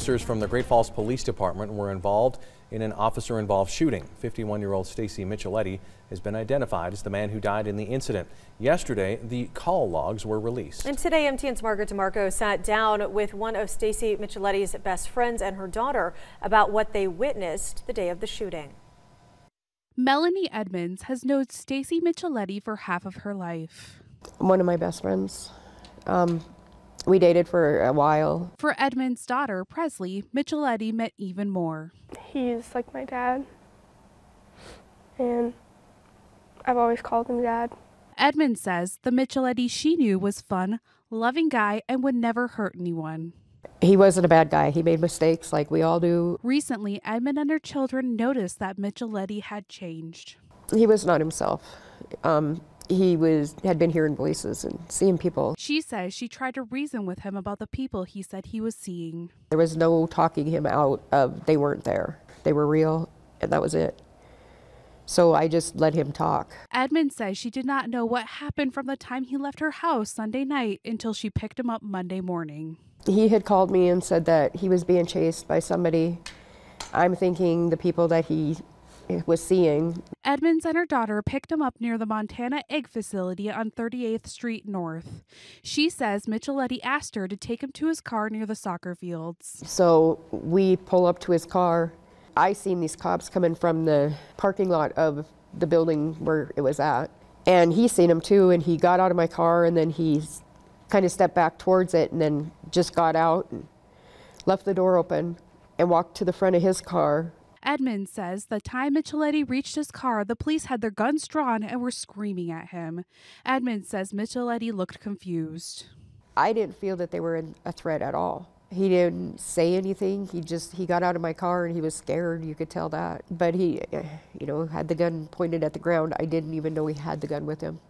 Officers from the Great Falls Police Department were involved in an officer-involved shooting. 51-year-old Stacy Micheletti has been identified as the man who died in the incident. Yesterday, the call logs were released. And today, MTN's Margaret DeMarco sat down with one of Stacy Micheletti's best friends and her daughter about what they witnessed the day of the shooting. Melanie Edmonds has known Stacy Micheletti for half of her life. One of my best friends. We dated for a while. For Edmonds' daughter, Presley, Micheletti meant even more. He's like my dad, and I've always called him Dad. Edmonds says the Micheletti she knew was fun, loving guy and would never hurt anyone. He wasn't a bad guy. He made mistakes like we all do. Recently, Edmond and her children noticed that Micheletti had changed. He was not himself. He had been hearing voices and seeing people. She says she tried to reason with him about the people he said he was seeing. There was no talking him out of they weren't there. They were real, and that was it. So I just let him talk. Edmond says she did not know what happened from the time he left her house Sunday night until she picked him up Monday morning. He had called me and said that he was being chased by somebody. I'm thinking the people that he was seeing. Edmonds and her daughter picked him up near the Montana Egg Facility on 38th Street North. She says Micheletti asked her to take him to his car near the soccer fields. So we pull up to his car. I seen these cops coming from the parking lot of the building where it was at. And he seen them too, and he got out of my car, and then he kind of stepped back towards it and then just got out and left the door open and walked to the front of his car. Edmonds says the time Micheletti reached his car, the police had their guns drawn and were screaming at him. Edmonds says Micheletti looked confused. I didn't feel that they were a threat at all. He didn't say anything. He got out of my car and he was scared. You could tell that. But he, had the gun pointed at the ground. I didn't even know he had the gun with him.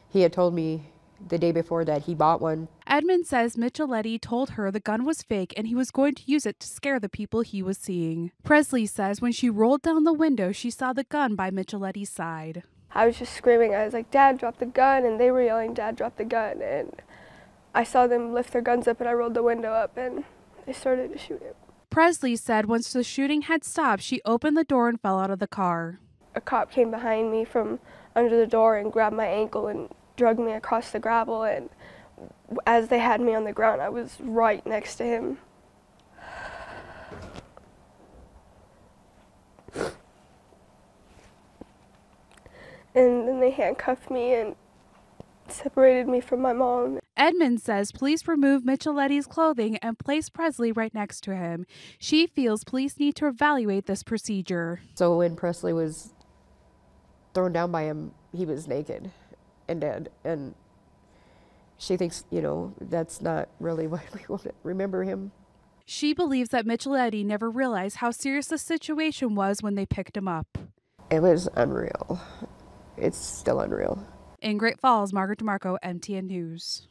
He had told me the day before that he bought one. Edmonds says Micheletti told her the gun was fake and he was going to use it to scare the people he was seeing. Presley says when she rolled down the window, she saw the gun by Micheletti's side. I was just screaming. I was like, Dad, drop the gun, and they were yelling, Dad, drop the gun. And I saw them lift their guns up, and I rolled the window up, and they started to shoot him. Presley said once the shooting had stopped, she opened the door and fell out of the car. A cop came behind me from under the door and grabbed my ankle and dragged me across the gravel, and as they had me on the ground, I was right next to him. And then they handcuffed me and separated me from my mom. Edmonds says police removed Micheletti's clothing and placed Presley right next to him. She feels police need to evaluate this procedure. So when Presley was thrown down by him, he was naked and dead. And she thinks, that's not really what we want to remember him. She believes that Micheletti never realized how serious the situation was when they picked him up. It was unreal. It's still unreal. In Great Falls, Margaret DeMarco, MTN News.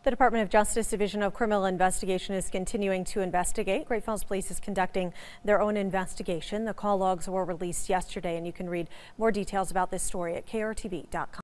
The Department of Justice Division of Criminal Investigation is continuing to investigate. Great Falls Police is conducting their own investigation. The call logs were released yesterday, and you can read more details about this story at krtv.com.